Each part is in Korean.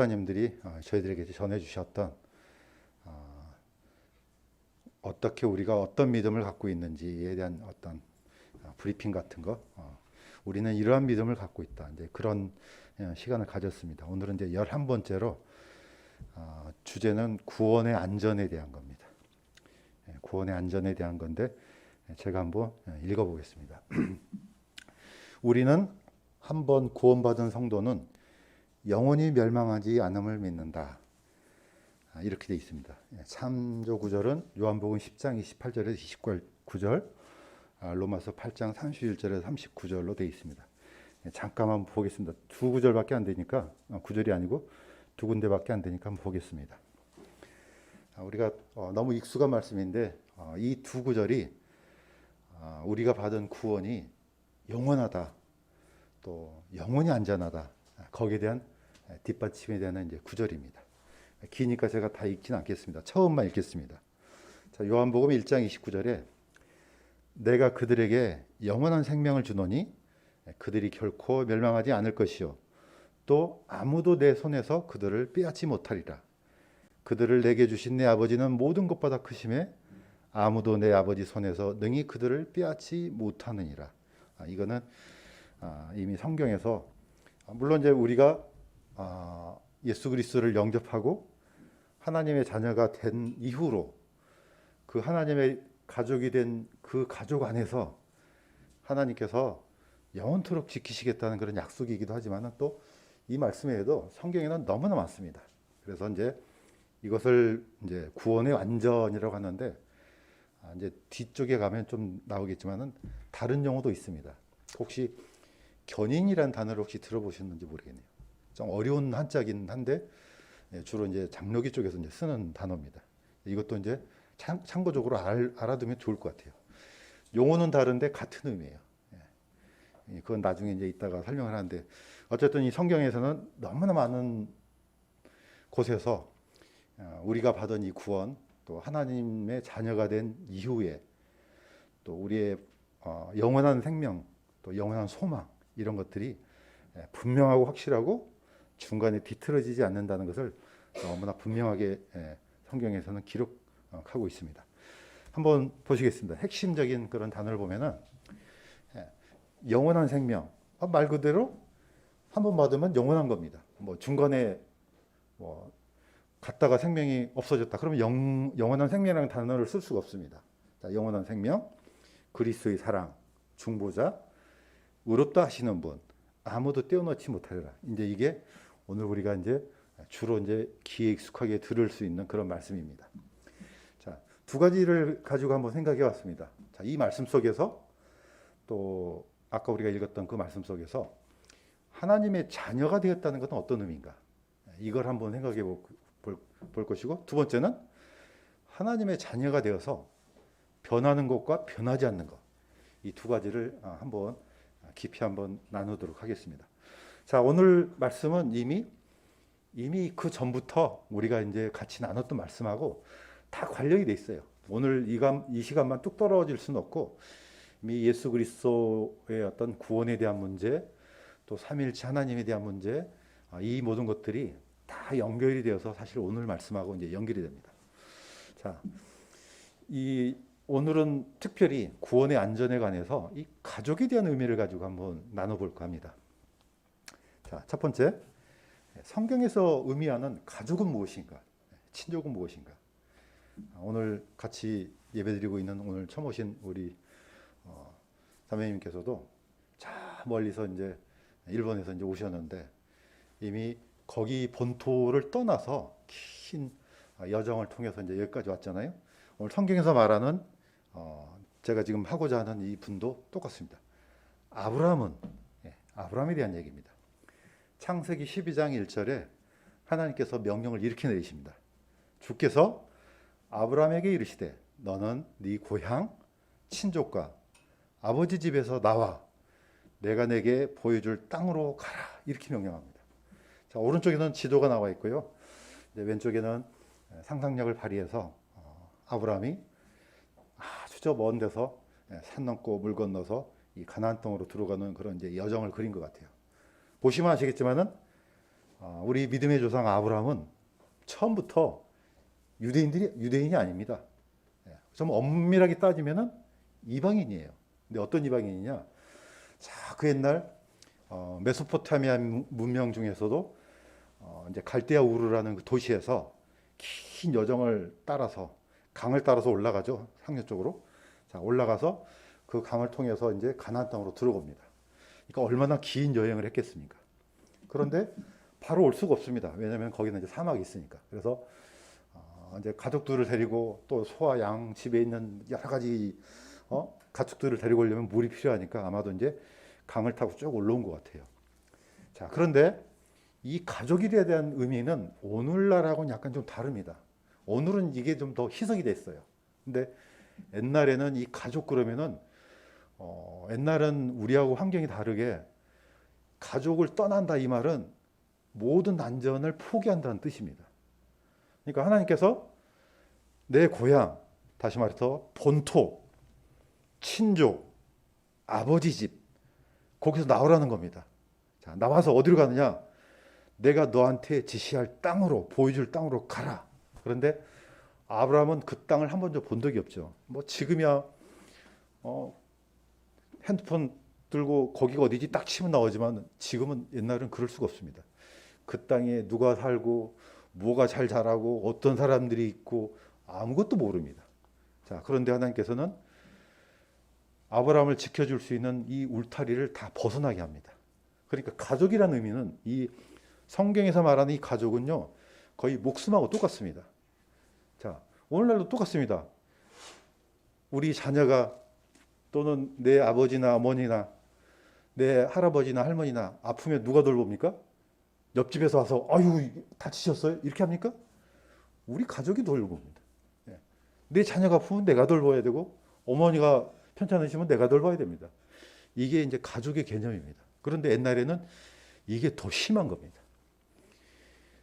하나님들이 저희들에게 전해주셨던 어떻게 우리가 어떤 믿음을 갖고 있는지에 대한 어떤 브리핑 같은 거, 우리는 이러한 믿음을 갖고 있다. 이제 그런 시간을 가졌습니다. 오늘은 이제 11번째로 주제는 구원의 안전에 대한 겁니다. 구원의 안전에 대한 건데 제가 한번 읽어보겠습니다. 우리는 한번 구원받은 성도는 영원히 멸망하지 않음을 믿는다. 이렇게 되어 있습니다. 참조 구절은 요한복음 10장 28절에서 29절, 로마서 8장 31절에서 39절로 되어 있습니다. 잠깐만 보겠습니다. 두 구절밖에 안 되니까, 구절이 아니고 두 군데밖에 안 되니까 한번 보겠습니다. 우리가 너무 익숙한 말씀인데 이 두 구절이 우리가 받은 구원이 영원하다, 또 영원히 안전하다, 거기에 대한 뒷받침에 대한 이제 구절입니다. 기니까 제가 다 읽지는 않겠습니다. 처음만 읽겠습니다. 자, 요한복음 1장 29절에 내가 그들에게 영원한 생명을 주노니 그들이 결코 멸망하지 않을 것이요 또 아무도 내 손에서 그들을 빼앗지 못하리라. 그들을 내게 주신 내 아버지는 모든 것보다 크심에 아무도 내 아버지 손에서 능히 그들을 빼앗지 못하느니라. 이거는 이미 성경에서 물론 이제 우리가 예수 그리스도를 영접하고 하나님의 자녀가 된 이후로 그 하나님의 가족이 된 그 가족 안에서 하나님께서 영원토록 지키시겠다는 그런 약속이기도 하지만 또 이 말씀 외에도 성경에는 너무나 많습니다. 그래서 이제 이것을 이제 구원의 완전이라고 하는데 이제 뒤쪽에 가면 좀 나오겠지만은 다른 용어도 있습니다. 혹시 견인이라는 단어를 혹시 들어보셨는지 모르겠네요. 좀 어려운 한자긴 한데 주로 이제 장로기 쪽에서 이제 쓰는 단어입니다. 이것도 이제 참고적으로 알아두면 좋을 것 같아요. 용어는 다른데 같은 의미예요. 그건 나중에 이제 이따가 설명을 하는데 어쨌든 이 성경에서는 너무나 많은 곳에서 우리가 받은 이 구원, 또 하나님의 자녀가 된 이후에 또 우리의 영원한 생명, 또 영원한 소망 이런 것들이 분명하고 확실하고 중간에 뒤틀어지지 않는다는 것을 너무나 분명하게 성경에서는 기록하고 있습니다. 한번 보시겠습니다. 핵심적인 그런 단어를 보면은 영원한 생명, 말 그대로 한번 받으면 영원한 겁니다. 뭐 중간에 뭐 갔다가 생명이 없어졌다. 그러면 영원한 생명이라는 단어를 쓸 수가 없습니다. 자, 영원한 생명, 그리스도의 사랑, 중보자, 의롭다 하시는 분, 아무도 떼어놓지 못하리라. 이제 이게 오늘 우리가 이제 주로 이제 귀에 익숙하게 들을 수 있는 그런 말씀입니다. 자, 두 가지를 가지고 한번 생각해 봤습니다. 자, 이 말씀 속에서 또 아까 우리가 읽었던 그 말씀 속에서 하나님의 자녀가 되었다는 것은 어떤 의미인가? 이걸 한번 생각해 볼 것이고, 두 번째는 하나님의 자녀가 되어서 변하는 것과 변하지 않는 것. 이 두 가지를 한번 깊이 한번 나누도록 하겠습니다. 자, 오늘 말씀은 이미 그 전부터 우리가 이제 같이 나눴던 말씀하고 다 관련이 돼 있어요. 오늘 이 시간만 뚝 떨어질 수는 없고 이미 예수 그리스도의 어떤 구원에 대한 문제, 또 삼위일체 하나님에 대한 문제, 이 모든 것들이 다 연결이 되어서 사실 오늘 말씀하고 이제 연결이 됩니다. 자, 오늘은 특별히 구원의 안전에 관해서 이 가족에 대한 의미를 가지고 한번 나눠볼까 합니다. 자, 첫 번째, 성경에서 의미하는 가족은 무엇인가? 친족은 무엇인가? 오늘 같이 예배드리고 있는 오늘 처음 오신 우리 자매님께서도 저 멀리서 이제 일본에서 이제 오셨는데 이미 거기 본토를 떠나서 긴 여정을 통해서 이제 여기까지 왔잖아요. 오늘 성경에서 말하는 제가 지금 하고자 하는 이 분도 똑같습니다. 아브라함에 대한 얘기입니다. 창세기 12장 1절에 하나님께서 명령을 이렇게 내리십니다. 주께서 아브라함에게 이르시되 너는 네 고향 친족과 아버지 집에서 나와 내가 내게 보여줄 땅으로 가라 이렇게 명령합니다. 자, 오른쪽에는 지도가 나와 있고요. 이제 왼쪽에는 상상력을 발휘해서 아브라함이 아주 저 먼 데서 산 넘고 물 건너서 이 가나안 땅으로 들어가는 그런 이제 여정을 그린 것 같아요. 보시면 아시겠지만은 우리 믿음의 조상 아브라함은 처음부터 유대인이 아닙니다. 좀 엄밀하게 따지면은 이방인이에요. 근데 어떤 이방인이냐? 자, 그 옛날 메소포타미아 문명 중에서도 이제 갈대아 우르라는 그 도시에서 긴 여정을 따라서 강을 따라서 올라가죠. 상류 쪽으로. 자, 올라가서 그 강을 통해서 이제 가나안 땅으로 들어옵니다. 그러니까 얼마나 긴 여행을 했겠습니까? 그런데 바로 올 수가 없습니다. 왜냐하면 거기는 이제 사막이 있으니까. 그래서 이제 가족들을 데리고 또 소와 양 집에 있는 여러 가지 가축들을 데리고 오려면 물이 필요하니까 아마도 이제 강을 타고 쭉 올라온 것 같아요. 자, 그런데 이 가족일에 대한 의미는 오늘날하고는 약간 좀 다릅니다. 오늘은 이게 좀 더 희석이 됐어요. 근데 옛날에는 이 가족 그러면은 옛날은 우리하고 환경이 다르게 가족을 떠난다 이 말은 모든 안전을 포기한다는 뜻입니다. 그러니까 하나님께서 내 고향, 다시 말해서 본토, 친족, 아버지 집, 거기서 나오라는 겁니다. 자, 나와서 어디로 가느냐? 내가 너한테 지시할 땅으로, 보여줄 땅으로 가라. 그런데 아브라함은 그 땅을 한 번도 본 적이 없죠. 뭐 지금이야 핸드폰 들고 거기가 어디지 딱 치면 나오지만 지금은 옛날은 그럴 수가 없습니다. 그 땅에 누가 살고 뭐가 잘 자라고 어떤 사람들이 있고 아무것도 모릅니다. 자, 그런데 하나님께서는 아브라함을 지켜줄 수 있는 이 울타리를 다 벗어나게 합니다. 그러니까 가족이라는 의미는 이 성경에서 말하는 이 가족은요 거의 목숨하고 똑같습니다. 자, 오늘날도 똑같습니다. 우리 자녀가 또는 내 아버지나 어머니나 내 할아버지나 할머니나 아프면 누가 돌봅니까? 옆집에서 와서 아유 다치셨어요? 이렇게 합니까? 우리 가족이 돌봅니다. 내 자녀가 아프면 내가 돌봐야 되고 어머니가 편찮으시면 내가 돌봐야 됩니다. 이게 이제 가족의 개념입니다. 그런데 옛날에는 이게 더 심한 겁니다.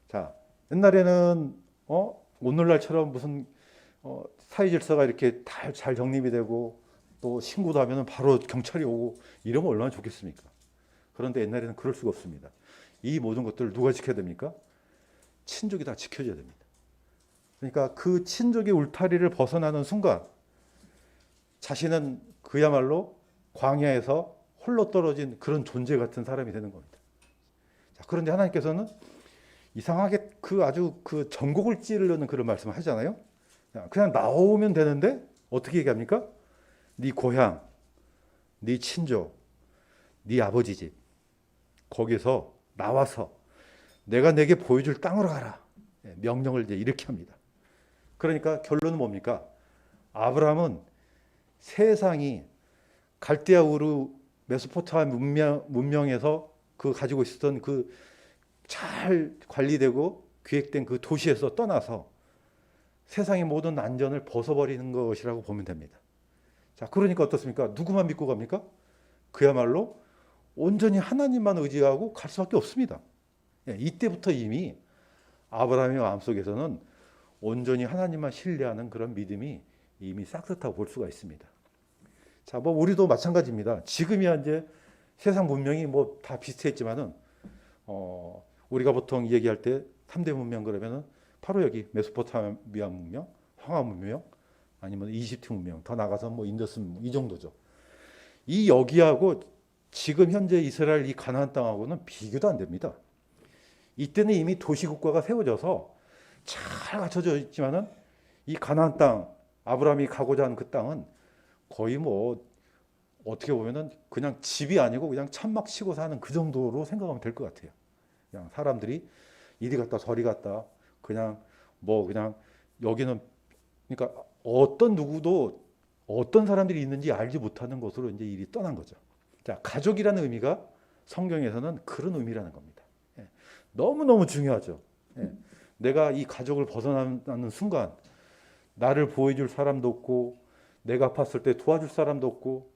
자, 옛날에는 오늘날처럼 무슨 사회 질서가 이렇게 잘 정립이 되고 또 신고도 하면은 바로 경찰이 오고 이러면 얼마나 좋겠습니까? 그런데 옛날에는 그럴 수가 없습니다. 이 모든 것들을 누가 지켜야 됩니까? 친족이 다 지켜줘야 됩니다. 그러니까 그 친족의 울타리를 벗어나는 순간 자신은 그야말로 광야에서 홀로 떨어진 그런 존재 같은 사람이 되는 겁니다. 자, 그런데 하나님께서는 이상하게 아주 그 전곡을 찌르려는 그런 말씀을 하잖아요. 그냥 나오면 되는데 어떻게 얘기합니까? 네 고향, 네 친족, 네 아버지 집 거기서 나와서 내가 내게 보여줄 땅으로 가라. 명령을 이제 이렇게 합니다. 그러니까 결론은 뭡니까? 아브라함은 세상이 갈대아 우르 메소포타미아 문명에서 그 가지고 있었던 그 잘 관리되고 기획된 그 도시에서 떠나서 세상의 모든 안전을 벗어버리는 것이라고 보면 됩니다. 자, 그러니까 어떻습니까? 누구만 믿고 갑니까? 그야말로 온전히 하나님만 의지하고 갈 수밖에 없습니다. 이때부터 이미 아브라함의 마음속에서는 온전히 하나님만 신뢰하는 그런 믿음이 이미 싹트하고 볼 수가 있습니다. 자, 뭐 우리도 마찬가지입니다. 지금이야 이제 세상 문명이 뭐 다 비슷했지만은 우리가 보통 얘기할 때 3대 문명 그러면은 바로 여기 메소포타미아 문명, 황하 문명, 아니면 이집트 문명, 더 나가서 뭐 인더스 문명 이 정도죠. 이 여기하고 지금 현재 이스라엘 이 가나안 땅하고는 비교도 안 됩니다. 이때는 이미 도시국가가 세워져서 잘 갖춰져 있지만은 이 가나안 땅, 아브라함이 가고자 하는 그 땅은 거의 뭐 어떻게 보면은 그냥 집이 아니고 그냥 천막 치고 사는 그 정도로 생각하면 될 것 같아요. 그냥 사람들이 이리 갔다 저리 갔다 그냥 그냥 여기는 그러니까 어떤 누구도 어떤 사람들이 있는지 알지 못하는 곳으로 이제 일이 떠난 거죠. 자, 가족이라는 의미가 성경에서는 그런 의미라는 겁니다. 너무너무 중요하죠. 내가 이 가족을 벗어나는 순간 나를 보여줄 사람도 없고 내가 아팠을 때 도와줄 사람도 없고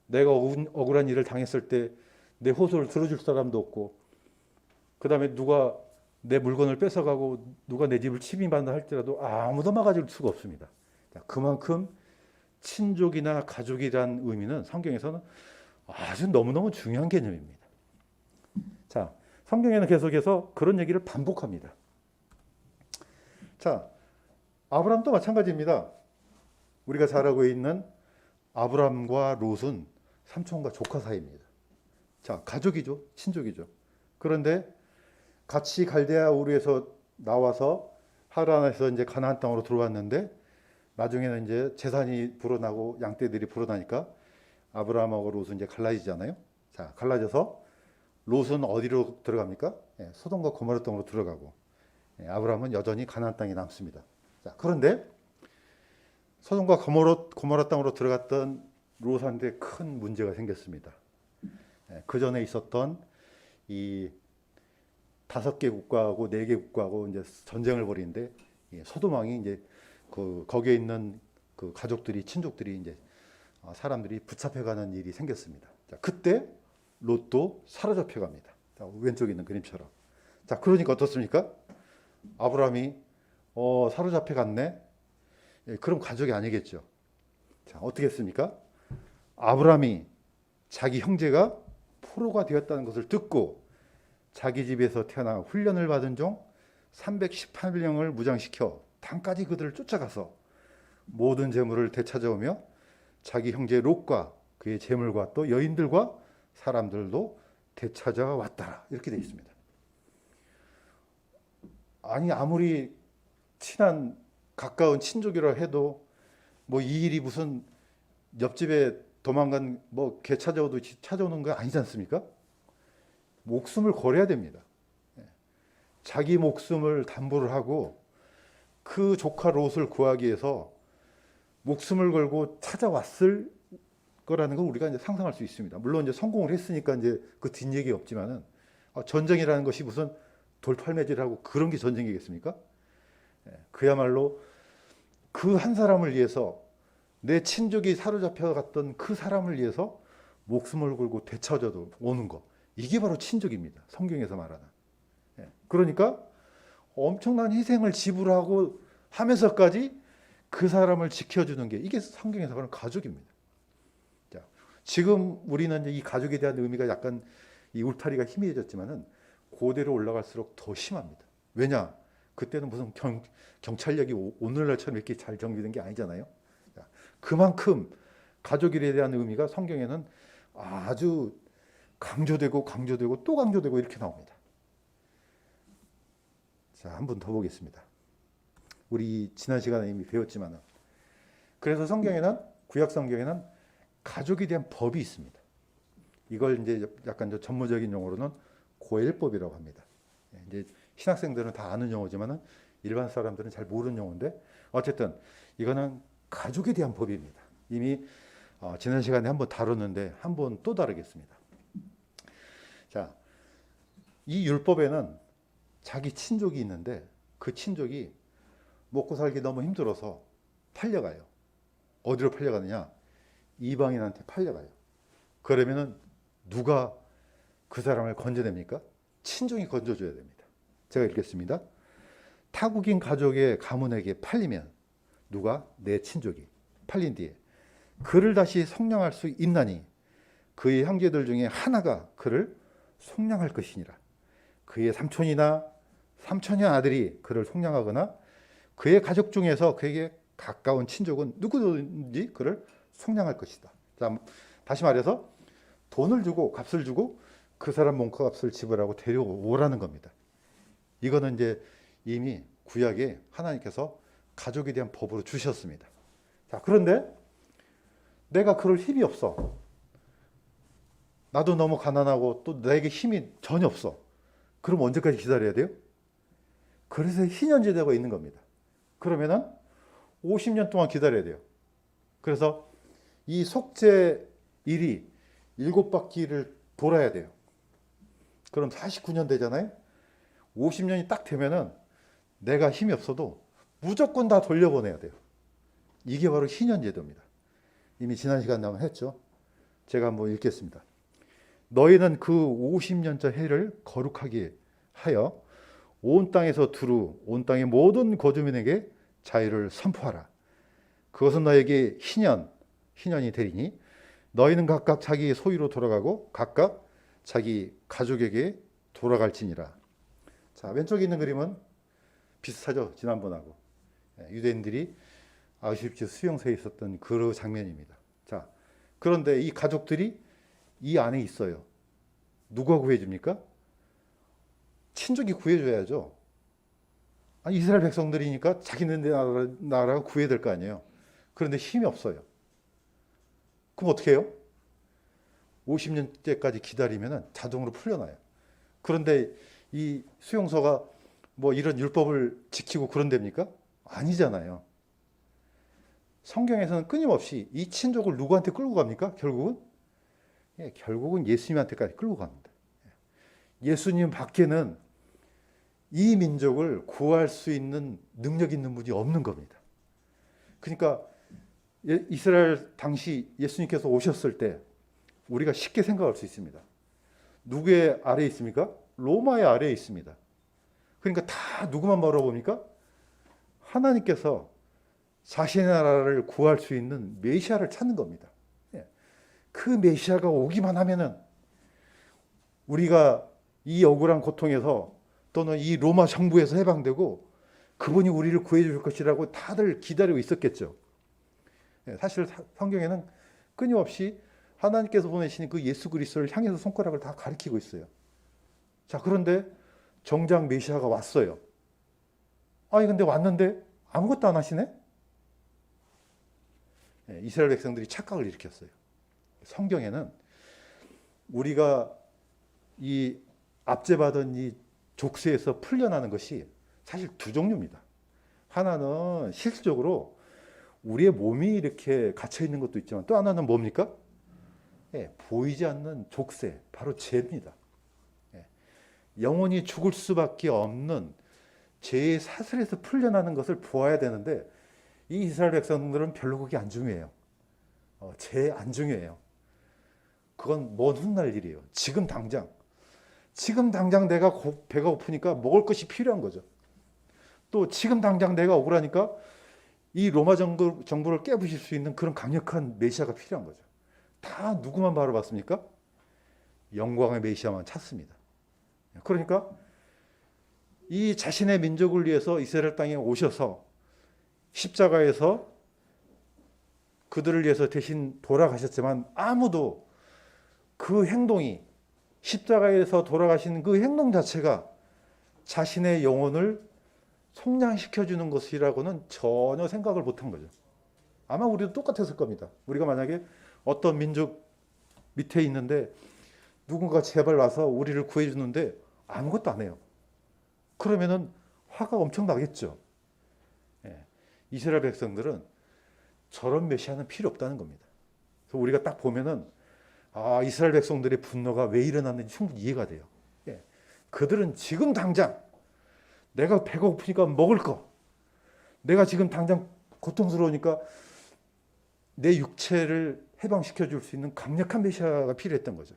내가 억울한 일을 당했을 때 내 호소를 들어줄 사람도 없고 그 다음에 누가 내 물건을 뺏어가고 누가 내 집을 침입한다 할지라도 아무도 막아줄 수가 없습니다. 그만큼 친족이나 가족이란 의미는 성경에서는 아주 너무너무 중요한 개념입니다. 자, 성경에는 계속해서 그런 얘기를 반복합니다. 자, 아브람도 마찬가지입니다. 우리가 잘 알고 있는 아브람과 롯은 삼촌과 조카 사이입니다. 자, 가족이죠. 친족이죠. 그런데 같이 갈대아 우르에서 나와서 하란에서 이제 가나안 땅으로 들어왔는데 나중에는 이제 재산이 불어나고 양떼들이 불어나니까 아브라함하고 롯은 이제 갈라지잖아요. 자, 갈라져서 롯은 어디로 들어갑니까? 소돔과 고모라 땅으로 들어가고 아브라함은 여전히 가나안 땅에 남습니다. 자, 그런데 소돔과 고모라 땅으로 들어갔던 롯한테 큰 문제가 생겼습니다. 그 전에 있었던 이 5개 국가하고 4개 국가하고 이제 전쟁을 벌이는데 소돔 왕이 이제 거기에 있는 그 가족들이 친족들이 이제 사람들이 붙잡혀가는 일이 생겼습니다. 자, 그때 롯도 사로잡혀 갑니다. 자, 왼쪽에 있는 그림처럼. 자, 그러니까 어떻습니까? 아브라함이 사로잡혀 갔네. 그럼 가족이 아니겠죠. 자, 어떻게 했습니까? 아브라함이 자기 형제가 포로가 되었다는 것을 듣고 자기 집에서 태어나 훈련을 받은 종 318명을 무장시켜 땅까지 그들을 쫓아가서 모든 재물을 되찾아오며 자기 형제 롯과 그의 재물과 또 여인들과 사람들도 되찾아왔더라. 이렇게 되어 있습니다. 아니 아무리 친한 가까운 친족이라 해도 뭐 이 일이 무슨 옆집에 도망간 뭐 개 찾아오는 거 아니지 않습니까? 목숨을 걸어야 됩니다. 자기 목숨을 담보를 하고 그 조카 롯을 구하기 위해서 목숨을 걸고 찾아왔을 거라는 걸 우리가 이제 상상할 수 있습니다. 물론 이제 성공을 했으니까 이제 그 뒷얘기 없지만은 전쟁이라는 것이 무슨 돌팔매질하고 그런 게 전쟁이겠습니까? 그야말로 그 한 사람을 위해서 내 친족이 사로잡혀 갔던 그 사람을 위해서 목숨을 걸고 되찾아도 오는 거. 이게 바로 친족입니다. 성경에서 말하는. 그러니까 엄청난 희생을 지불하고 하면서까지 그 사람을 지켜주는 게 이게 성경에서 말하는 가족입니다. 자, 지금 우리는 이 가족에 대한 의미가 약간 이 울타리가 희미해졌지만은 고대로 올라갈수록 더 심합니다. 왜냐? 그때는 무슨 경찰력이 오늘날처럼 이렇게 잘 정비된 게 아니잖아요. 자, 그만큼 가족에 대한 의미가 성경에는 아주 강조되고 또 강조되고 이렇게 나옵니다. 자, 한 번 더 보겠습니다. 우리 지난 시간에 이미 배웠지만은 그래서 성경에는 구약 성경에는 가족에 대한 법이 있습니다. 이걸 이제 약간 전문적인 용어로는 고엘법이라고 합니다. 이제 신학생들은 다 아는 용어지만은 일반 사람들은 잘 모르는 용어인데 어쨌든 이거는 가족에 대한 법입니다. 이미 지난 시간에 한번 다뤘는데 한번 또 다루겠습니다. 자, 이 율법에는 자기 친족이 있는데 그 친족이 먹고 살기 너무 힘들어서 팔려가요. 어디로 팔려가느냐? 이방인한테 팔려가요. 그러면은 누가 그 사람을 건져냅니까? 친족이 건져줘야 됩니다. 제가 읽겠습니다. 타국인 가족의 가문에게 팔리면 누가? 내 친족이 팔린 뒤에 그를 다시 속량할 수 있나니 그의 형제들 중에 하나가 그를 속량할 것이니라. 그의 삼촌이나 삼촌의 아들이 그를 속량하거나 그의 가족 중에서 그에게 가까운 친족은 누구든지 그를 속량할 것이다. 자, 다시 말해서 돈을 주고 값을 주고 그 사람 몸값을 지불하고 데려오라는 겁니다. 이거는 이제 이미 구약에 하나님께서 가족에 대한 법으로 주셨습니다. 자, 그런데 내가 그럴 힘이 없어. 나도 너무 가난하고 또 내게 힘이 전혀 없어. 그럼 언제까지 기다려야 돼요? 그래서 희년제도가 있는 겁니다. 그러면은 50년 동안 기다려야 돼요. 그래서 이 속죄 일이 7바퀴를 돌아야 돼요. 그럼 49년 되잖아요. 50년이 딱 되면은 내가 힘이 없어도 무조건 다 돌려보내야 돼요. 이게 바로 희년제도입니다. 이미 지난 시간에 한번 했죠. 제가 한번 읽겠습니다. 너희는 그 50년째 해를 거룩하게 하여 온 땅에서 두루 온 땅의 모든 거주민에게 자유를 선포하라. 그것은 너에게 희년이 되리니 너희는 각각 자기 소유로 돌아가고 각각 자기 가족에게 돌아갈지니라. 자, 왼쪽에 있는 그림은 비슷하죠, 지난번하고. 유대인들이 아우슈비츠 수용소에 있었던 그 장면입니다. 자, 그런데 이 가족들이 이 안에 있어요. 누가 구해줍니까? 친족이 구해줘야죠. 아니, 이스라엘 백성들이니까 자기네 나라가 구해야 될 거 아니에요. 그런데 힘이 없어요. 그럼 어떻게 해요? 50년째까지 기다리면 자동으로 풀려나요. 그런데 이 수용소가 뭐 이런 율법을 지키고 그런 데입니까? 아니잖아요. 성경에서는 끊임없이 이 친족을 누구한테 끌고 갑니까? 결국은? 결국은 예수님한테까지 끌고 갑니다. 예수님 밖에는 이 민족을 구할 수 있는 능력 있는 분이 없는 겁니다. 그러니까 이스라엘 당시 예수님께서 오셨을 때 우리가 쉽게 생각할 수 있습니다. 누구의 아래에 있습니까? 로마의 아래에 있습니다. 그러니까 다 누구만 바라봅니까? 하나님께서 자신의 나라를 구할 수 있는 메시아를 찾는 겁니다. 그 메시아가 오기만 하면은 우리가 이 억울한 고통에서 또는 이 로마 정부에서 해방되고 그분이 우리를 구해줄 것이라고 다들 기다리고 있었겠죠. 사실 성경에는 끊임없이 하나님께서 보내신 그 예수 그리스도를 향해서 손가락을 다 가리키고 있어요. 자, 그런데 정작 메시아가 왔어요. 아니, 근데 왔는데 아무것도 안 하시네? 이스라엘 백성들이 착각을 일으켰어요. 성경에는 우리가 이 압제받은 이 족쇄에서 풀려나는 것이 사실 두 종류입니다. 하나는 실질적으로 우리의 몸이 이렇게 갇혀 있는 것도 있지만 또 하나는 뭡니까? 보이지 않는 족쇄, 바로 죄입니다. 영원히 죽을 수밖에 없는 죄의 사슬에서 풀려나는 것을 보아야 되는데 이 이스라엘 백성들은 별로 그게 안 중요해요. 죄 안 중요해요. 그건 먼 훗날 일이에요. 지금 당장 내가 배가 고프니까 먹을 것이 필요한 거죠. 또 지금 당장 내가 억울하니까 이 로마 정부를 깨부실 수 있는 그런 강력한 메시아가 필요한 거죠. 다 누구만 바라봤습니까? 영광의 메시아만 찾습니다. 그러니까 이 자신의 민족을 위해서 이스라엘 땅에 오셔서 십자가에서 그들을 위해서 대신 돌아가셨지만 아무도 그 행동이 십자가에서 돌아가신 그 행동 자체가 자신의 영혼을 속량시켜주는 것이라고는 전혀 생각을 못한 거죠. 아마 우리도 똑같았을 겁니다. 우리가 만약에 어떤 민족 밑에 있는데 누군가 제발 와서 우리를 구해주는데 아무것도 안 해요. 그러면은 화가 엄청 나겠죠. 이스라엘 백성들은 저런 메시아는 필요 없다는 겁니다. 그래서 우리가 딱 보면은 이스라엘 백성들의 분노가 왜 일어났는지 충분히 이해가 돼요. 그들은 지금 당장 내가 배가 고프니까 먹을 거, 내가 지금 당장 고통스러우니까 내 육체를 해방시켜 줄 수 있는 강력한 메시아가 필요했던 거죠.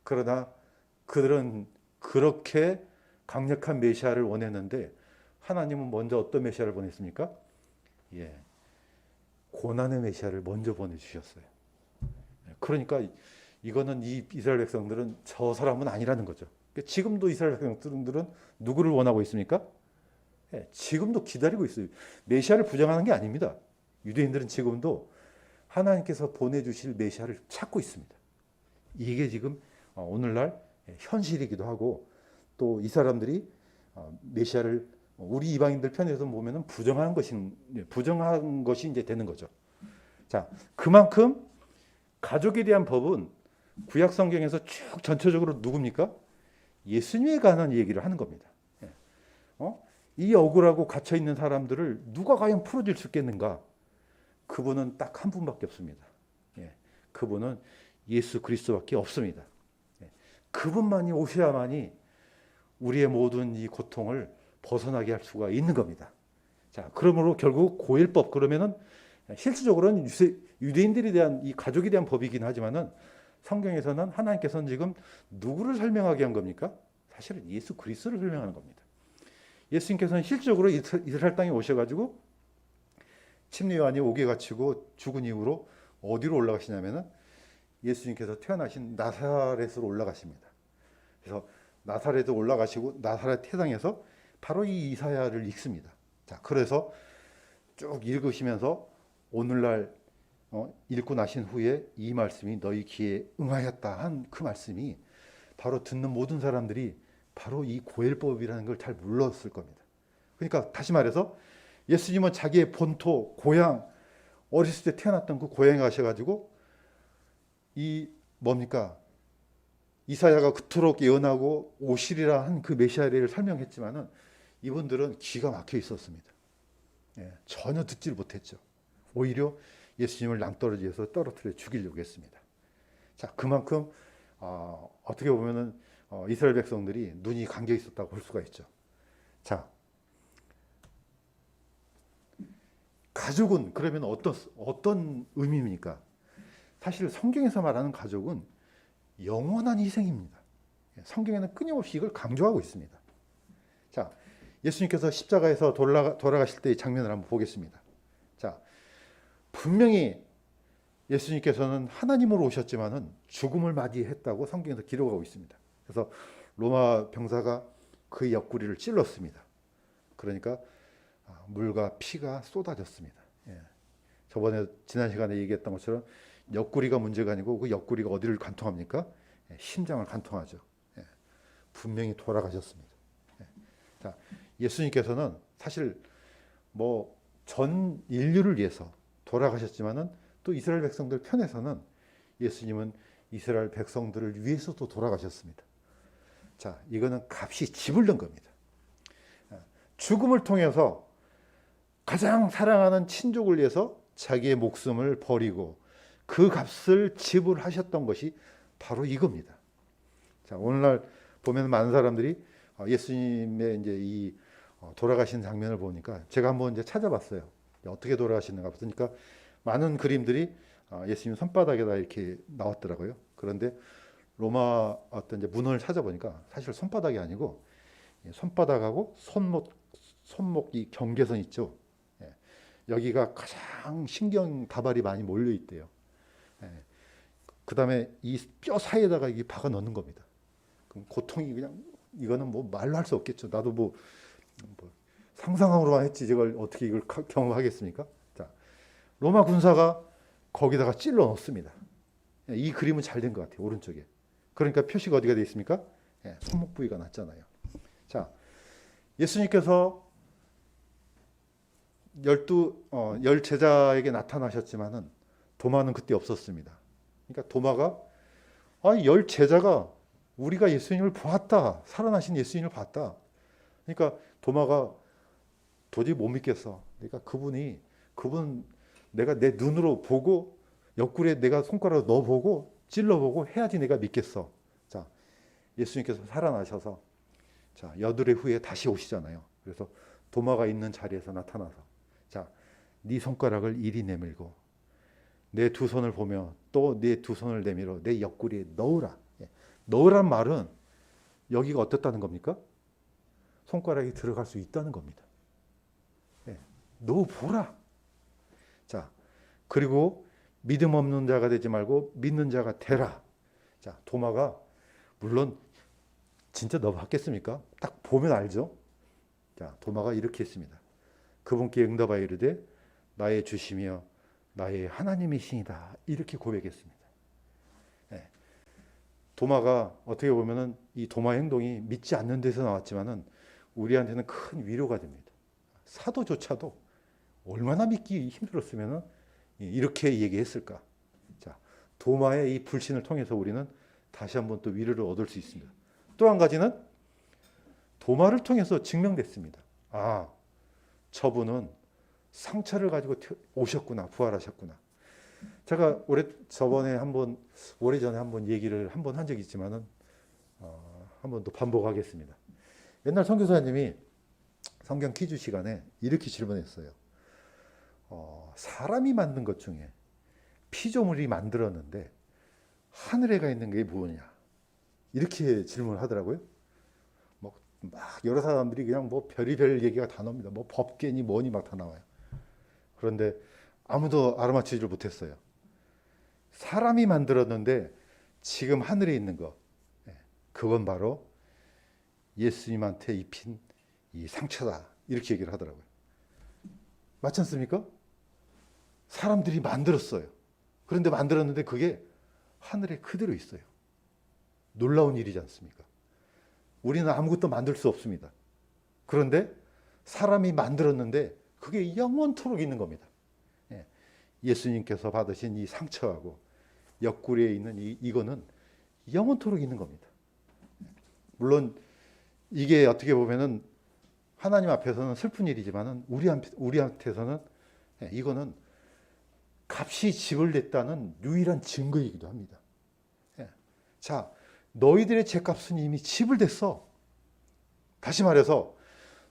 그러나 그들은 그렇게 강력한 메시아를 원했는데 하나님은 먼저 어떤 메시아를 보냈습니까? 고난의 메시아를 먼저 보내주셨어요. 그러니까 이거는 이 이스라엘 백성들은 저 사람은 아니라는 거죠. 지금도 이스라엘 백성들은 누구를 원하고 있습니까? 지금도 기다리고 있어요. 메시아를 부정하는 게 아닙니다. 유대인들은 지금도 하나님께서 보내주실 메시아를 찾고 있습니다. 이게 지금 오늘날 현실이기도 하고 또 이 사람들이 메시아를 우리 이방인들 편에서 보면은 부정한 것이 이제 되는 거죠. 자, 그만큼 가족에 대한 법은 구약 성경에서 쭉 전체적으로 누굽니까? 예수님에 관한 얘기를 하는 겁니다. 이 억울하고 갇혀 있는 사람들을 누가 과연 풀어줄 수 있겠는가? 그분은 딱 한 분밖에 없습니다. 그분은 예수 그리스도밖에 없습니다. 그분만이 오셔야만이 우리의 모든 이 고통을 벗어나게 할 수가 있는 겁니다. 자, 그러므로 결국 고일법, 그러면은 실질적으로는 유대인들에 대한 이 가족에 대한 법이긴 하지만은 성경에서는 하나님께서는 지금 누구를 설명하게 한 겁니까? 사실은 예수 그리스도를 설명하는 겁니다. 예수님께서는 실질적으로 이스라엘 땅에 오셔가지고 침례요한이 옥에 갇히고 죽은 이후로 어디로 올라가시냐면은 예수님께서 태어나신 나사렛으로 올라가십니다. 그래서 나사렛에 올라가시고 나사렛 회당에서 바로 이 이사야를 읽습니다. 자, 그래서 쭉 읽으시면서 오늘날 읽고 나신 후에 이 말씀이 너희 귀에 응하였다 한 그 말씀이 바로 듣는 모든 사람들이 바로 이 고헬법이라는 걸 잘 몰랐을 겁니다. 그러니까 다시 말해서 예수님은 자기의 본토, 고향, 어렸을 때 태어났던 그 고향에 가셔가지고 이 뭡니까? 이사야가 그토록 예언하고 오시리라 한 그 메시아를 설명했지만은 이분들은 귀가 막혀 있었습니다. 예, 전혀 듣지를 못했죠. 오히려 예수님을 낭떠러지에서 떨어뜨려 죽이려고 했습니다. 자, 그만큼 어떻게 보면은 이스라엘 백성들이 눈이 감겨 있었다고 볼 수가 있죠. 자, 가족은 그러면 어떤 의미입니까? 사실 성경에서 말하는 가족은 영원한 희생입니다. 성경에는 끊임없이 이걸 강조하고 있습니다. 자, 예수님께서 십자가에서 돌아가실 때의 장면을 한번 보겠습니다. 자, 분명히 예수님께서는 하나님으로 오셨지만은 죽음을 맞이했다고 성경에서 기록하고 있습니다. 그래서 로마 병사가 그 옆구리를 찔렀습니다. 그러니까 물과 피가 쏟아졌습니다. 예. 저번에 지난 시간에 얘기했던 것처럼 옆구리가 문제가 아니고 그 옆구리가 어디를 관통합니까? 예, 심장을 관통하죠. 예. 분명히 돌아가셨습니다. 예. 자, 예수님께서는 사실 뭐 전 인류를 위해서 돌아가셨지만은 또 이스라엘 백성들 편에서는 예수님은 이스라엘 백성들을 위해서도 돌아가셨습니다. 자, 이거는 값이 지불된 겁니다. 죽음을 통해서 가장 사랑하는 친족을 위해서 자기의 목숨을 버리고 그 값을 지불하셨던 것이 바로 이겁니다. 자, 오늘날 보면 많은 사람들이 예수님의 이제 이 돌아가신 장면을 보니까 제가 한번 이제 찾아봤어요. 어떻게 돌아가시는가 보니까 많은 그림들이 예수님 손바닥에다 이렇게 나왔더라고요. 그런데 로마 어떤 이제 문헌을 찾아보니까 사실 손바닥이 아니고 손바닥하고 손목 이 경계선 있죠. 예. 여기가 가장 신경 다발이 많이 몰려 있대요. 예. 그다음에 이 뼈 사이에다가 이게 박아 넣는 겁니다. 그럼 고통이 그냥 이거는 뭐 말로 할 수 없겠죠. 나도 뭐 상상으로만 했지 이걸 어떻게 이걸 경험하겠습니까? 자, 로마 군사가 거기다가 찔러 넣습니다. 예. 이 그림은 잘 된 것 같아요. 오른쪽에. 그러니까 표시가 어디가 되어 있습니까? 예. 손목 부위가 났잖아요. 자, 예수님께서 열 제자에게 나타나셨지만은 도마는 그때 없었습니다. 그러니까 도마가 열 제자가 우리가 예수님을 보았다. 살아나신 예수님을 봤다. 그러니까 도마가 도저히 못 믿겠어. 그러니까 그분 내가 내 눈으로 보고 옆구리에 내가 손가락을 넣어보고 찔러보고 해야지 내가 믿겠어. 자, 예수님께서 살아나셔서 자, 여드레 후에 다시 오시잖아요. 그래서 도마가 있는 자리에서 나타나서 자, 네 손가락을 이리 내밀고 내 두 손을 보며 또 내 두 손을 내밀어 내 옆구리에 넣으라. 예. 넣으란 말은 여기가 어떻다는 겁니까? 손가락이 들어갈 수 있다는 겁니다. 예. 넣어보라. 자, 그리고 믿음 없는 자가 되지 말고 믿는 자가 되라. 자, 도마가 물론 진짜 넣어봤겠습니까? 딱 보면 알죠. 자, 도마가 이렇게 했습니다. 그분께 응답하여 이르되 나의 주시며 나의 하나님이시니다. 이렇게 고백했습니다. 네. 도마가 어떻게 보면은 이 도마 행동이 믿지 않는 데서 나왔지만은 우리한테는 큰 위로가 됩니다. 사도조차도 얼마나 믿기 힘들었으면은 이렇게 얘기했을까. 자, 도마의 이 불신을 통해서 우리는 다시 한번 또 위로를 얻을 수 있습니다. 또 한 가지는 도마를 통해서 증명됐습니다. 저분은 상처를 가지고 오셨구나, 부활하셨구나. 제가 오래전에 한번 얘기를 한번 한 적이 있지만은 한번 또 반복하겠습니다. 옛날 선교사님이 성경 퀴즈 시간에 이렇게 질문했어요. 사람이 만든 것 중에 피조물이 만들었는데 하늘에 가 있는 게 뭐냐? 이렇게 질문을 하더라고요. 막 여러 사람들이 그냥 뭐 별의별 얘기가 다 나옵니다. 뭐 법계니 뭐니 막 다 나와요. 그런데 아무도 알아맞히지를 못했어요. 사람이 만들었는데 지금 하늘에 있는 거, 그건 바로 예수님한테 입힌 이 상처다. 이렇게 얘기를 하더라고요. 맞지 않습니까? 사람들이 만들었어요. 그런데 만들었는데 그게 하늘에 그대로 있어요. 놀라운 일이지 않습니까? 우리는 아무것도 만들 수 없습니다. 그런데 사람이 만들었는데 그게 영원토록 있는 겁니다. 예수님께서 받으신 이 상처하고 옆구리에 있는 이거는 영원토록 있는 겁니다. 물론 이게 어떻게 보면은 하나님 앞에서는 슬픈 일이지만은 우리한테서는 이거는 값이 지불됐다는 유일한 증거이기도 합니다. 자, 너희들의 죄값은 이미 지불됐어. 다시 말해서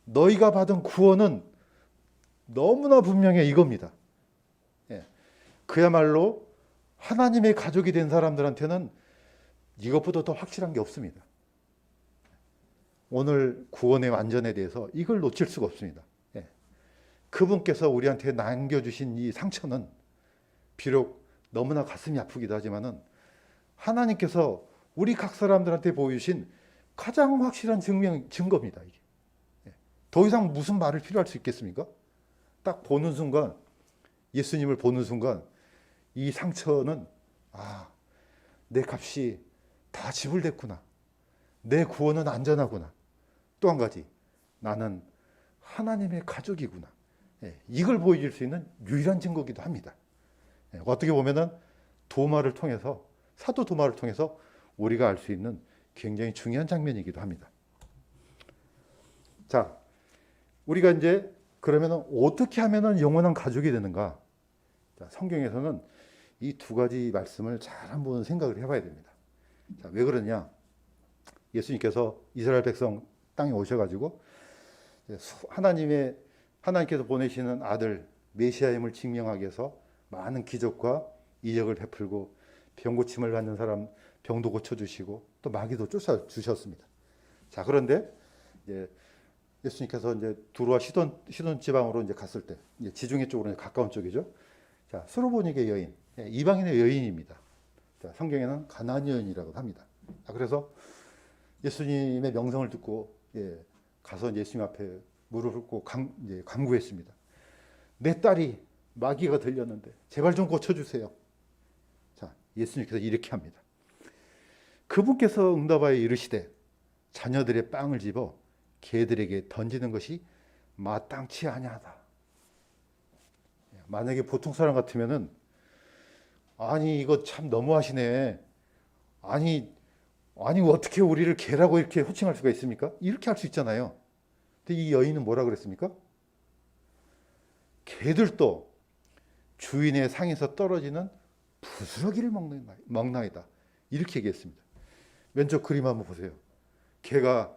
너희가 받은 구원은 너무나 분명해 이겁니다. 그야말로 하나님의 가족이 된 사람들한테는 이것보다 더 확실한 게 없습니다. 오늘 구원의 완전에 대해서 이걸 놓칠 수가 없습니다. 그분께서 우리한테 남겨주신 이 상처는 비록 너무나 가슴이 아프기도 하지만은 하나님께서 우리 각 사람들한테 보여주신 가장 확실한 증거입니다. 이게. 더 이상 무슨 말을 필요할 수 있겠습니까? 딱 보는 순간, 예수님을 보는 순간 이 상처는 내 값이 다 지불됐구나. 내 구원은 안전하구나. 또 한 가지, 나는 하나님의 가족이구나. 이걸 보여줄 수 있는 유일한 증거기도 합니다. 어떻게 보면은 도마를 통해서, 사도 도마를 통해서 우리가 알 수 있는 굉장히 중요한 장면이기도 합니다. 자, 우리가 이제 그러면은 어떻게 하면은 영원한 가족이 되는가? 자, 성경에서는 이 두 가지 말씀을 잘 한번 생각을 해봐야 됩니다. 자, 왜 그러냐? 예수님께서 이스라엘 백성 땅에 오셔가지고 하나님께서 보내시는 아들 메시아임을 증명하기 위해서 많은 기적과 이적을 베풀고 병 고침을 받는 사람 병도 고쳐주시고 또 마귀도 쫓아주셨습니다. 자, 그런데 이제 예수님께서 이제 두루와 시돈 지방으로 이제 갔을 때 이제 지중해 쪽으로 가까운 쪽이죠. 자, 수로보니게 여인, 이방인의 여인입니다. 자, 성경에는 가나안 여인이라고 합니다. 자, 그래서 예수님의 명성을 듣고 가서 예수님 앞에 무릎을 꿇고 간구했습니다. 내 딸이 마귀가 들렸는데 제발 좀 고쳐주세요. 자, 예수님께서 이렇게 합니다. 그분께서 응답하여 이르시되 자녀들의 빵을 집어 개들에게 던지는 것이 마땅치 아니하다. 만약에 보통 사람 같으면은 아니 이거 참 너무하시네. 아니 어떻게 우리를 개라고 이렇게 호칭할 수가 있습니까? 이렇게 할 수 있잖아요. 근데 이 여인은 뭐라 그랬습니까? 개들도 주인의 상에서 떨어지는 부스러기를 먹나이다. 이렇게 얘기했습니다. 왼쪽 그림 한번 보세요. 개가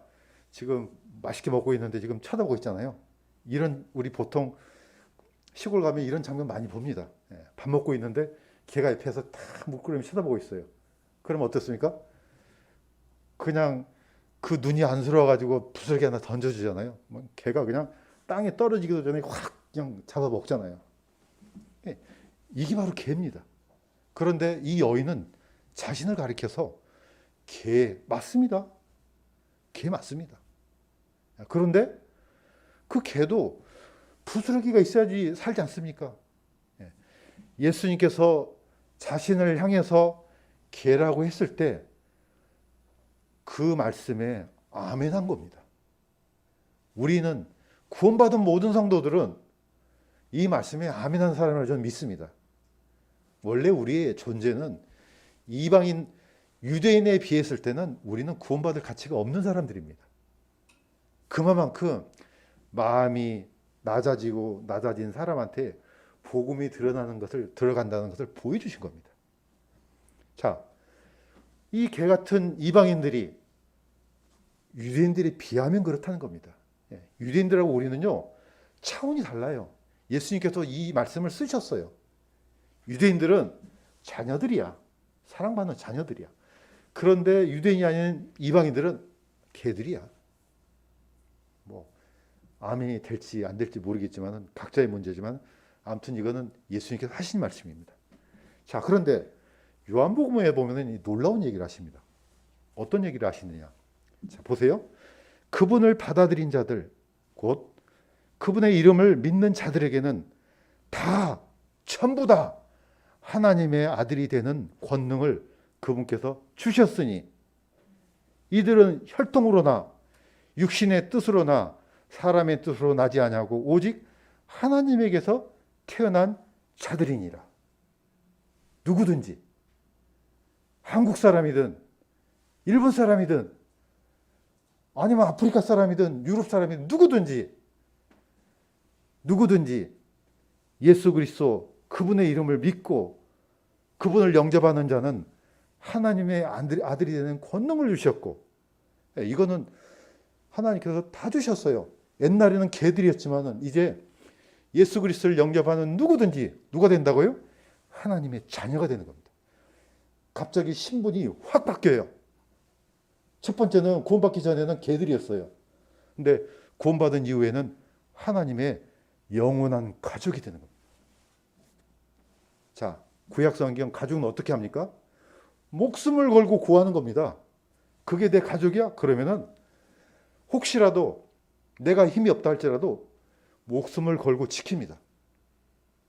지금 맛있게 먹고 있는데 지금 쳐다보고 있잖아요. 이런 우리 보통 시골 가면 이런 장면 많이 봅니다. 밥 먹고 있는데 개가 옆에서 딱 물끄러미 쳐다보고 있어요. 그럼 어떻습니까? 그냥 그 눈이 안쓰러워가지고 부스러기 하나 던져주잖아요. 개가 그냥 땅에 떨어지기도 전에 확 그냥 잡아 먹잖아요. 이게 바로 개입니다. 그런데 이 여인은 자신을 가리켜서 개 맞습니다. 개 맞습니다. 그런데 그 개도 부스러기가 있어야지 살지 않습니까? 예수님께서 자신을 향해서 개라고 했을 때 그 말씀에 아멘한 겁니다. 우리는 구원받은 모든 성도들은 이 말씀에 아멘한 사람을 저는 믿습니다. 원래 우리의 존재는 이방인 유대인에 비했을 때는 우리는 구원받을 가치가 없는 사람들입니다. 그만큼 마음이 낮아진 사람한테 복음이 들어간다는 것을 보여주신 겁니다. 자, 이 개 같은 이방인들이 유대인들에 비하면 그렇다는 겁니다. 유대인들하고 우리는요 차원이 달라요. 예수님께서 이 말씀을 쓰셨어요. 유대인들은 자녀들이야. 사랑받는 자녀들이야. 그런데 유대인이 아닌 이방인들은 개들이야. 뭐 아멘이 될지 안 될지 모르겠지만 각자의 문제지만 아무튼 이거는 예수님께서 하신 말씀입니다. 자, 그런데 요한복음에 보면 놀라운 얘기를 하십니다. 어떤 얘기를 하시느냐? 자, 보세요. 그분을 받아들인 자들, 곧 그분의 이름을 믿는 자들에게는 다, 전부 다 하나님의 아들이 되는 권능을 그분께서 주셨으니 이들은 혈통으로나 육신의 뜻으로나 사람의 뜻으로 나지 아니하고 오직 하나님에게서 태어난 자들이니라. 누구든지, 한국 사람이든 일본 사람이든 아니면 아프리카 사람이든 유럽 사람이든 누구든지 예수 그리스도 그분의 이름을 믿고 그분을 영접하는 자는 하나님의 아들이 되는 권능을 주셨고, 이거는 하나님께서 다 주셨어요. 옛날에는 개들이었지만은 이제 예수 그리스도를 영접하는 누구든지 누가 된다고요? 하나님의 자녀가 되는 겁니다. 갑자기 신분이 확 바뀌어요. 첫 번째는 구원받기 전에는 개들이었어요. 근데 구원받은 이후에는 하나님의 영원한 가족이 되는 겁니다. 자, 구약성경 가족은 어떻게 합니까? 목숨을 걸고 구하는 겁니다. 그게 내 가족이야? 그러면은 혹시라도 내가 힘이 없다 할지라도 목숨을 걸고 지킵니다.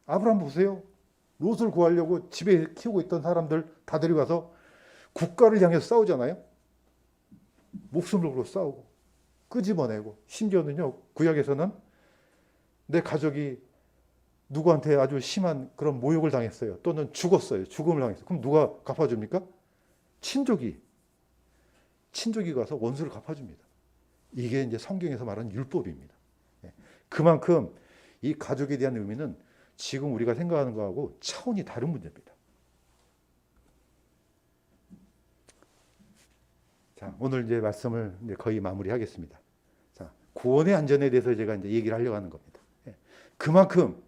아브라함 보세요. 롯을 구하려고 집에 키우고 있던 사람들 다 데려가서 국가를 향해서 싸우잖아요. 목숨을 걸고 싸우고 끄집어내고, 심지어는요, 구약에서는 내 가족이 누구한테 아주 심한 그런 모욕을 당했어요. 또는 죽었어요. 죽음을 당했어요. 그럼 누가 갚아줍니까? 친족이 가서 원수를 갚아줍니다. 이게 이제 성경에서 말하는 율법입니다. 그만큼 이 가족에 대한 의미는 지금 우리가 생각하는 거하고 차원이 다른 문제입니다. 자, 오늘 이제 말씀을 이제 거의 마무리하겠습니다. 자, 구원의 안전에 대해서 제가 이제 얘기를 하려고 하는 겁니다. 그만큼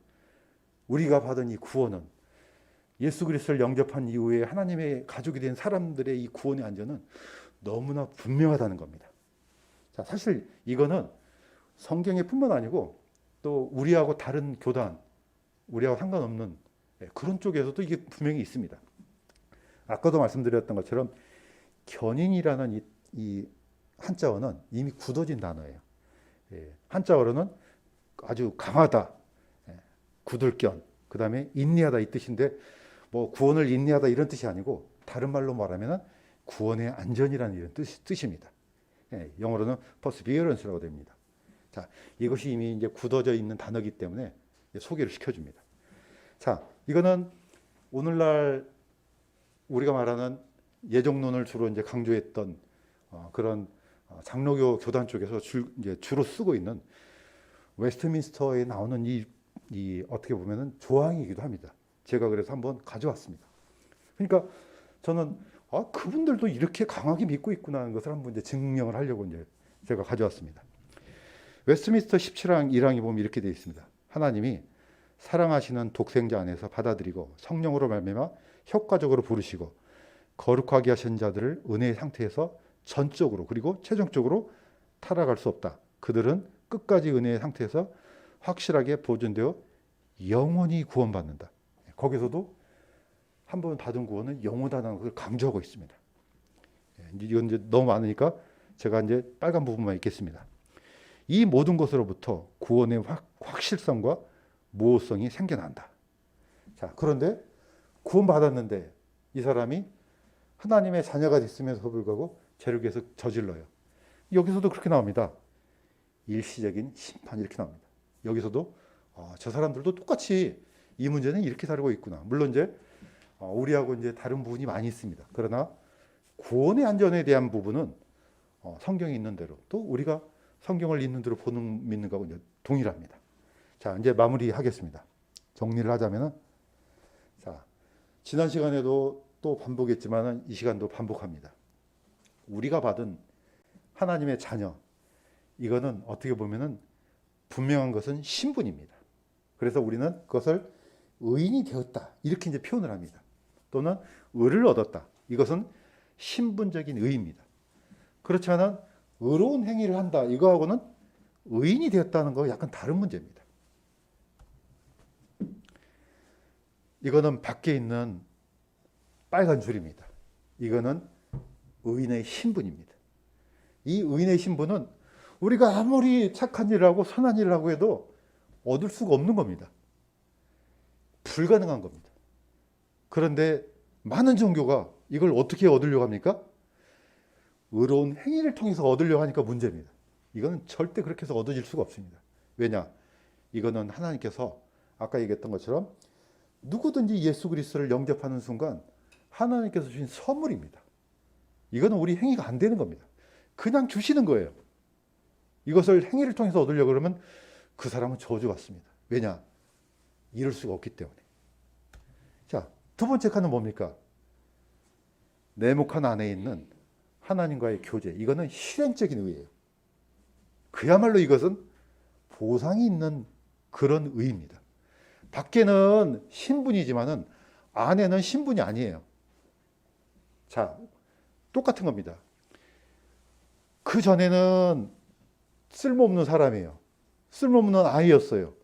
우리가 받은 이 구원은 예수 그리스도를 영접한 이후에 하나님의 가족이 된 사람들의 이 구원의 안전은 너무나 분명하다는 겁니다. 자, 사실 이거는 성경에 뿐만 아니고 또 우리하고 다른 교단, 우리하고 상관없는 그런 쪽에서도 이게 분명히 있습니다. 아까도 말씀드렸던 것처럼 견인이라는 이 한자어는 이미 굳어진 단어예요. 한자어로는 아주 강하다, 굳을견, 그 다음에 인내하다 이 뜻인데, 뭐 구원을 인내하다 이런 뜻이 아니고 다른 말로 말하면 구원의 안전이라는 이런 뜻입니다. 영어로는 perseverance라고 됩니다. 자, 이것이 이미 이제 굳어져 있는 단어이기 때문에 소개를 시켜줍니다. 자, 이거는 오늘날 우리가 말하는 예정론을 주로 이제 강조했던 그런 장로교 교단 쪽에서 이제 주로 쓰고 있는 웨스트민스터에 나오는 이 어떻게 보면은 조항이기도 합니다. 제가 그래서 한번 가져왔습니다. 그러니까 저는 그분들도 이렇게 강하게 믿고 있구나 하는 것을 한번 이제 증명을 하려고 이제 제가 가져왔습니다. 웨스트민스터 17항 1항에 보면 이렇게 되어 있습니다. 하나님이 사랑하시는 독생자 안에서 받아들이고 성령으로 말미암아 효과적으로 부르시고 거룩하게 하신 자들을 은혜의 상태에서 전적으로 그리고 최종적으로 타락할 수 없다. 그들은 끝까지 은혜의 상태에서 확실하게 보존되어 영원히 구원받는다. 거기서도 한 번 받은 구원은 영원하다는 것을 강조하고 있습니다. 이건 이제 너무 많으니까 제가 이제 빨간 부분만 읽겠습니다. 이 모든 것으로부터 구원의 확실성과 모호성이 생겨난다. 자, 그런데 구원받았는데 이 사람이 하나님의 자녀가 됐음에도 불구하고 죄를 계속 저질러요. 여기서도 그렇게 나옵니다. 일시적인 심판 이렇게 나옵니다. 여기서도 저 사람들도 똑같이 이 문제는 이렇게 다루고 있구나. 물론 이제 우리하고 이제 다른 부분이 많이 있습니다. 그러나 구원의 안전에 대한 부분은 성경에 있는 대로 또 우리가 성경을 있는 대로 믿는 거하고 이제 동일합니다. 자, 이제 마무리하겠습니다. 정리를 하자면은, 자, 지난 시간에도 또 반복했지만은 이 시간도 반복합니다. 우리가 받은 하나님의 자녀, 이거는 어떻게 보면은 분명한 것은 신분입니다. 그래서 우리는 그것을 의인이 되었다 이렇게 이제 표현을 합니다. 또는 의를 얻었다. 이것은 신분적인 의입니다. 그렇지만 의로운 행위를 한다. 이거하고는 의인이 되었다는 거 약간 다른 문제입니다. 이거는 밖에 있는 빨간 줄입니다. 이거는 의인의 신분입니다. 이 의인의 신분은 우리가 아무리 착한 일을 하고 선한 일을 하고 해도 얻을 수가 없는 겁니다. 불가능한 겁니다. 그런데 많은 종교가 이걸 어떻게 얻으려고 합니까? 의로운 행위를 통해서 얻으려고 하니까 문제입니다. 이거는 절대 그렇게 해서 얻어질 수가 없습니다. 왜냐? 이거는 하나님께서 아까 얘기했던 것처럼 누구든지 예수 그리스도를 영접하는 순간 하나님께서 주신 선물입니다. 이거는 우리 행위가 안 되는 겁니다. 그냥 주시는 거예요. 이것을 행위를 통해서 얻으려고 그러면 그 사람은 저주받습니다. 왜냐? 이룰 수가 없기 때문에. 자, 두 번째 칸은 뭡니까? 내목한 안에 있는 하나님과의 교제. 이거는 실행적인 의예요. 그야말로 이것은 보상이 있는 그런 의입니다. 밖에는 신분이지만은 안에는 신분이 아니에요. 자, 똑같은 겁니다. 그 전에는 쓸모없는 사람이에요. 쓸모없는 아이였어요.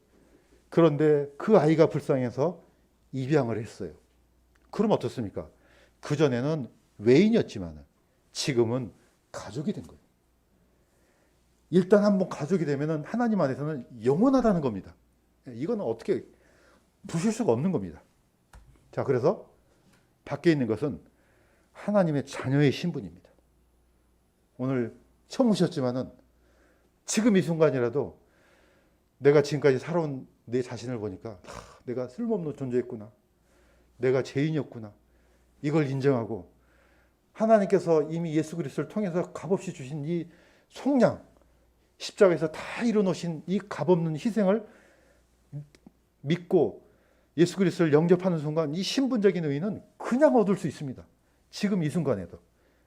그런데 그 아이가 불쌍해서 입양을 했어요. 그럼 어떻습니까? 그 전에는 외인이었지만 지금은 가족이 된 거예요. 일단 한번 가족이 되면 하나님 안에서는 영원하다는 겁니다. 이거는 어떻게 부실 수가 없는 겁니다. 자, 그래서 밖에 있는 것은 하나님의 자녀의 신분입니다. 오늘 처음 오셨지만은 지금 이 순간이라도 내가 지금까지 살아온 내 자신을 보니까 내가 쓸모없는 존재였구나. 내가 죄인이었구나. 이걸 인정하고 하나님께서 이미 예수 그리스도를 통해서 값없이 주신 이 속량, 십자가에서 다 이뤄놓으신 이 값없는 희생을 믿고 예수 그리스도를 영접하는 순간 이 신분적인 의의는 그냥 얻을 수 있습니다. 지금 이 순간에도.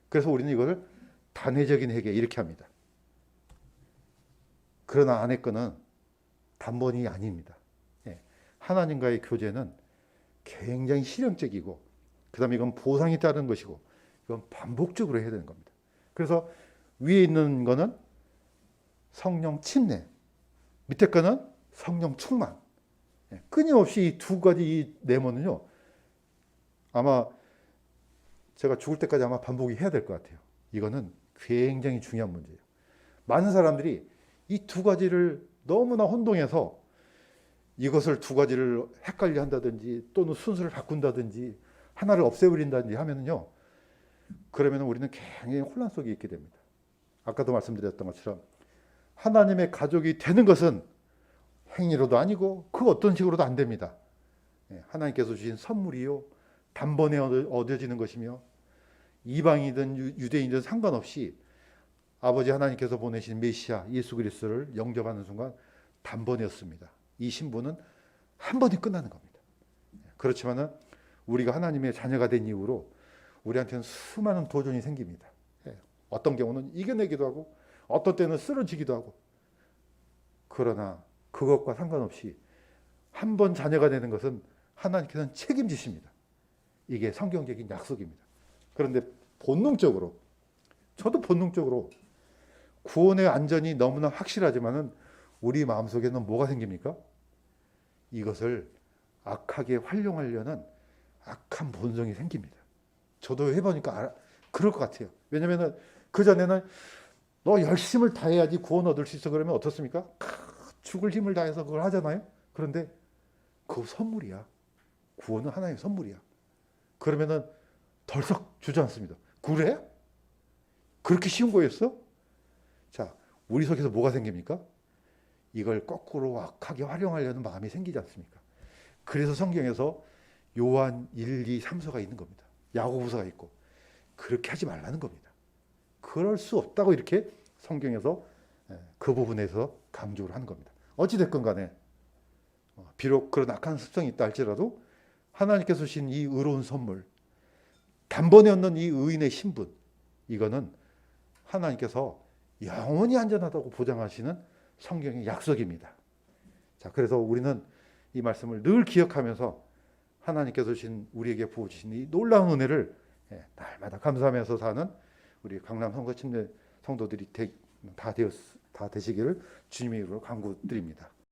그래서 우리는 이걸 단회적인 회개 이렇게 합니다. 그러나 안에 거는 단번이 아닙니다. 하나님과의 교제는 굉장히 실용적이고 그 다음에 이건 보상이 따르는 것이고 이건 반복적으로 해야 되는 겁니다. 그래서 위에 있는 거는 성령 침례, 밑에 거는 성령 충만. 끊임없이 이 두 가지 이 네모는요, 아마 제가 죽을 때까지 아마 반복이 해야 될 것 같아요. 이거는 굉장히 중요한 문제예요. 많은 사람들이 이 두 가지를 너무나 혼동해서 이것을 두 가지를 헷갈려 한다든지 또는 순서를 바꾼다든지 하나를 없애버린다든지 하면은요, 그러면 우리는 굉장히 혼란 속에 있게 됩니다. 아까도 말씀드렸던 것처럼 하나님의 가족이 되는 것은 행위로도 아니고 그 어떤 식으로도 안 됩니다. 하나님께서 주신 선물이요, 단번에 얻어지는 것이며 이방이든 유대인이든 상관없이 아버지 하나님께서 보내신 메시아 예수 그리스도를 영접하는 순간 단번이었습니다. 이 신분은 한 번에 끝나는 겁니다. 그렇지만은 우리가 하나님의 자녀가 된 이후로 우리한테는 수많은 도전이 생깁니다. 어떤 경우는 이겨내기도 하고 어떤 때는 쓰러지기도 하고. 그러나 그것과 상관없이 한 번 자녀가 되는 것은 하나님께서는 책임지십니다. 이게 성경적인 약속입니다. 그런데 본능적으로, 저도 본능적으로 구원의 안전이 너무나 확실하지만은 우리 마음속에는 뭐가 생깁니까? 이것을 악하게 활용하려는 악한 본성이 생깁니다. 저도 해보니까 그럴 것 같아요. 왜냐면은 그전에는 너 열심을 다해야지 구원 얻을 수 있어 그러면 어떻습니까? 죽을 힘을 다해서 그걸 하잖아요. 그런데 그거 선물이야. 구원은 하나의 선물이야. 그러면은 덜썩 주저앉습니다. 그래? 그렇게 쉬운 거였어? 자, 우리 속에서 뭐가 생깁니까? 이걸 거꾸로 악하게 활용하려는 마음이 생기지 않습니까? 그래서 성경에서 요한 1, 2, 3서가 있는 겁니다. 야고보서가 있고. 그렇게 하지 말라는 겁니다. 그럴 수 없다고 이렇게 성경에서 그 부분에서 강조를 하는 겁니다. 어찌됐건 간에 비록 그런 악한 습성이 있다 할지라도 하나님께서 주신 이 의로운 선물, 단번에 얻는 이 의인의 신분, 이거는 하나님께서 영원히 안전하다고 보장하시는 성경의 약속입니다. 자, 그래서 우리는 이 말씀을 늘 기억하면서 하나님께서 주신 우리에게 부어주신 이 놀라운 은혜를 날마다 감사하면서 사는 우리 강남 성서 침례 성도들이 다 되시기를 주님의 이름으로 간구드립니다.